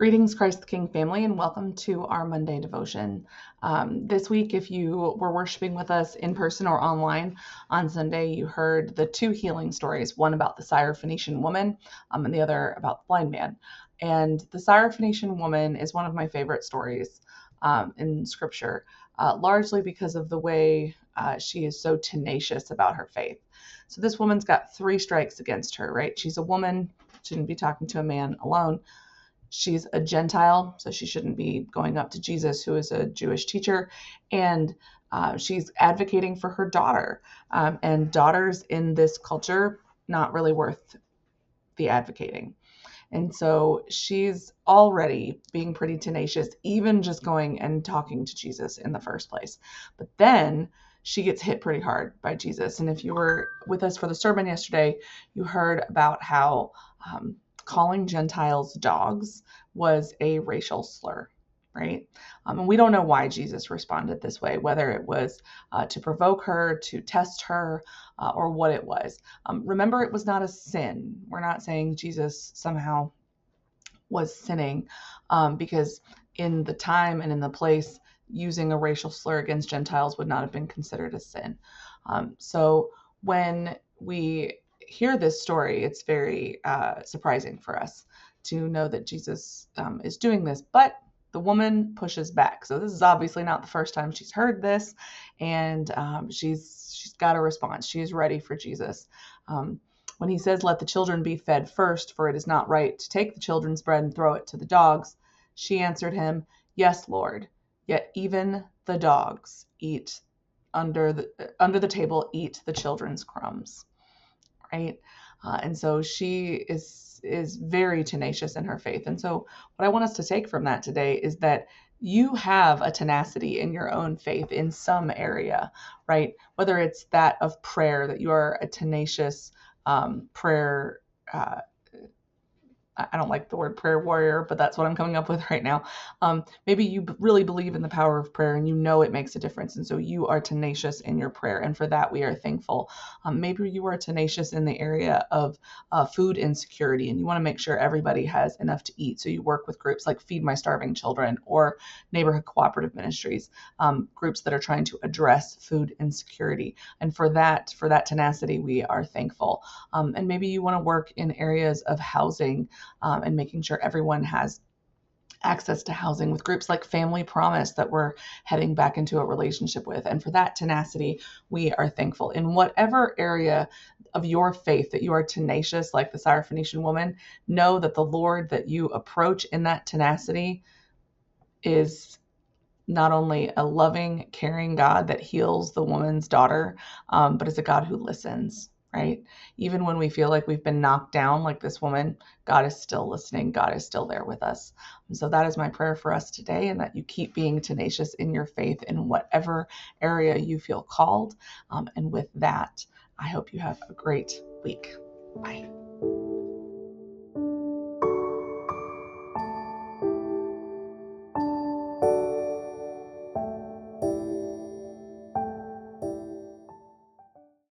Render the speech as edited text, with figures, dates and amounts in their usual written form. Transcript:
Greetings, Christ the King family, and welcome to our Monday devotion. This week, if you were worshiping with us in person or online on Sunday, you heard the two healing stories, one about the Syrophoenician woman and the other about the blind man. And the Syrophoenician woman is one of my favorite stories in Scripture, largely because of the way she is so tenacious about her faith. So this woman's got three strikes against her, right? She's a woman, shouldn't be talking to a man alone. She's a Gentile, so she shouldn't be going up to Jesus, who is a Jewish teacher. And she's advocating for her daughter. And daughters in this culture, not really worth the advocating. And so she's already being pretty tenacious, even just going and talking to Jesus in the first place. But then she gets hit pretty hard by Jesus. And if you were with us for the sermon yesterday, you heard about how calling Gentiles dogs was a racial slur, right? And we don't know why Jesus responded this way, whether it was to provoke her, to test her, or what it was. Remember, it was not a sin. We're not saying Jesus somehow was sinning, because in the time and in the place, using a racial slur against Gentiles would not have been considered a sin. So when we hear this story, it's very surprising for us to know that Jesus is doing this, but the woman pushes back. So this is obviously not the first time she's heard this, and she's got a response. She is ready for Jesus. When he says, "Let the children be fed first, for it is not right to take the children's bread and throw it to the dogs," she answered him, "Yes, Lord, yet even the dogs eat under the table, eat the children's crumbs." Right? And so she is very tenacious in her faith. And so what I want us to take from that today is that you have a tenacity in your own faith in some area, right? Whether it's that of prayer, that you are a tenacious prayer. I don't like the word prayer warrior, but that's what I'm coming up with right now. Maybe you really believe in the power of prayer and you know it makes a difference. And so you are tenacious in your prayer. And for that, we are thankful. Maybe you are tenacious in the area of food insecurity and you want to make sure everybody has enough to eat. So you work with groups like Feed My Starving Children or neighborhood cooperative ministries, groups that are trying to address food insecurity. And for that tenacity, we are thankful. And maybe you want to work in areas of housing, and making sure everyone has access to housing with groups like Family Promise that we're heading back into a relationship with. And for that tenacity, we are thankful. In whatever area of your faith that you are tenacious, like the Syrophoenician woman, know that the Lord that you approach in that tenacity is not only a loving, caring God that heals the woman's daughter, but is a God who listens. Right? Even when we feel like we've been knocked down, like this woman, God is still listening. God is still there with us. And so that is my prayer for us today, and that you keep being tenacious in your faith in whatever area you feel called. And with that, I hope you have a great week. Bye.